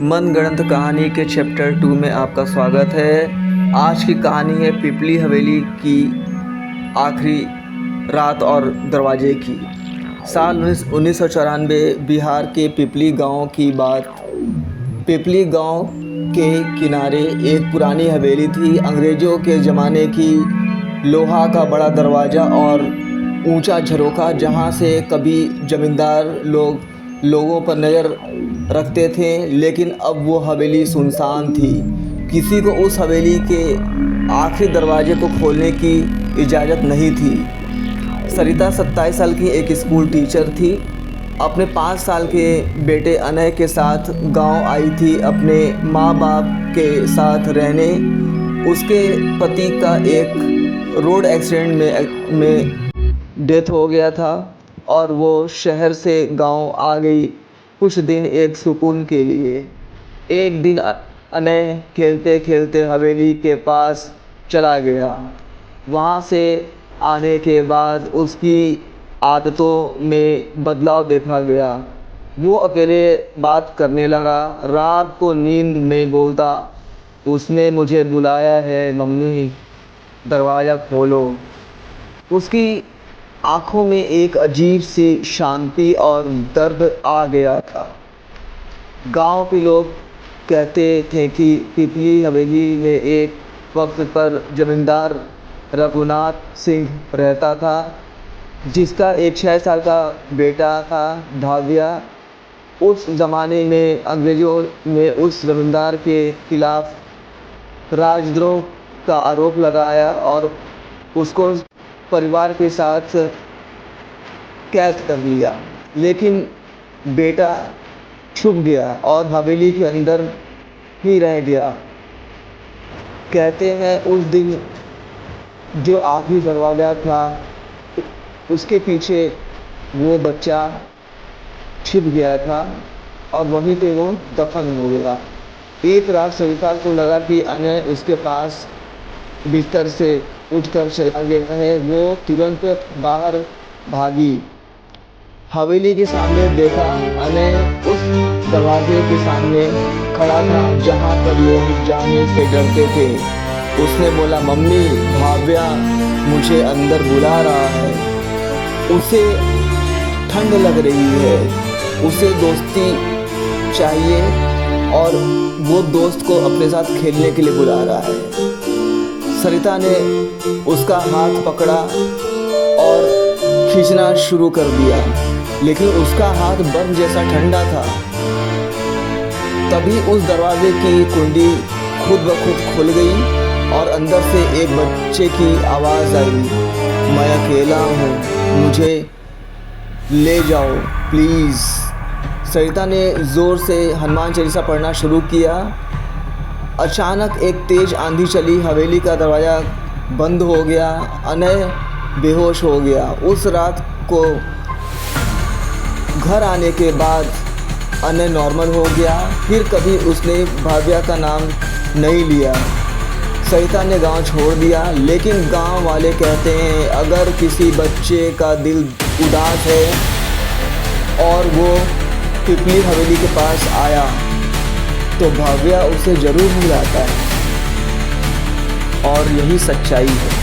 मनगढ़ंत कहानी के चैप्टर 2 में आपका स्वागत है। आज की कहानी है पिपली हवेली की आखिरी रात और दरवाजे की। साल 1994 बिहार के पिपली गांव की बात। पिपली गांव के किनारे एक पुरानी हवेली थी। अंग्रेज़ों के ज़माने की, लोहा का बड़ा दरवाज़ा और ऊंचा झरोखा, जहां से कभी ज़मींदार लोगों पर नज़र रखते थे। लेकिन अब वो हवेली सुनसान थी। किसी को उस हवेली के आखिरी दरवाजे को खोलने की इजाज़त नहीं थी। सरिता 27 साल की एक स्कूल टीचर थी। अपने 5 साल के बेटे अनय के साथ गांव आई थी अपने माँ बाप के साथ रहने। उसके पति का एक रोड एक्सीडेंट में डेथ हो गया था और वो शहर से गांव आ गई कुछ दिन एक सुकून के लिए। एक दिन अनय खेलते खेलते हवेली के पास चला गया। वहाँ से आने के बाद उसकी आदतों में बदलाव देखा गया। वो अकेले बात करने लगा, रात को नींद में बोलता, उसने मुझे बुलाया है मम्मी, दरवाज़ा खोलो। उसकी आँखों में एक अजीब सी शांति और दर्द आ गया था। गांव के लोग कहते थे कि पिपली हवेली में एक वक्त पर जमींदार रघुनाथ सिंह रहता था, जिसका एक 6 साल का बेटा था भाव्या। उस ज़माने में अंग्रेज़ों ने उस जमींदार के खिलाफ राजद्रोह का आरोप लगाया और उसको परिवार के साथ कैद कर लिया। लेकिन बेटा छुप गया और हवेली के अंदर ही रह गया। कहते हैं उस दिन जो आखिरी दरवाज़ा था, उसके पीछे वो बच्चा छिप गया था और वहीं पे वो दफन हो गया। एक रात सरिता को लगा कि अनय उसके पास बिस्तर से उठकर चला गया है। वो तुरंत बाहर भागी। हवेली के सामने देखा, अनय उस दरवाजे के सामने खड़ा था जहाँ पर लोग जाने से डरते थे। उसने बोला, मम्मी, भाव्या मुझे अंदर बुला रहा है। उसे ठंड लग रही है, उसे दोस्ती चाहिए और वो दोस्त को अपने साथ खेलने के लिए बुला रहा है। सरिता ने उसका हाथ पकड़ा और खींचना शुरू कर दिया, लेकिन उसका हाथ बर्फ जैसा ठंडा था। तभी उस दरवाजे की कुंडी खुद ब खुद खुल गई और अंदर से एक बच्चे की आवाज़ आई, मैं अकेला हूँ, मुझे ले जाओ प्लीज़। सरिता ने ज़ोर से हनुमान चालीसा पढ़ना शुरू किया। अचानक एक तेज़ आंधी चली, हवेली का दरवाज़ा बंद हो गया। अनय बेहोश हो गया। उस रात को घर आने के बाद अनय नॉर्मल हो गया। फिर कभी उसने भाव्या का नाम नहीं लिया। सरिता ने गांव छोड़ दिया। लेकिन गांव वाले कहते हैं अगर किसी बच्चे का दिल उदास है और वो पिपली हवेली के पास आया तो भाव्या उसे ज़रूर बुलाता है। और यही सच्चाई है।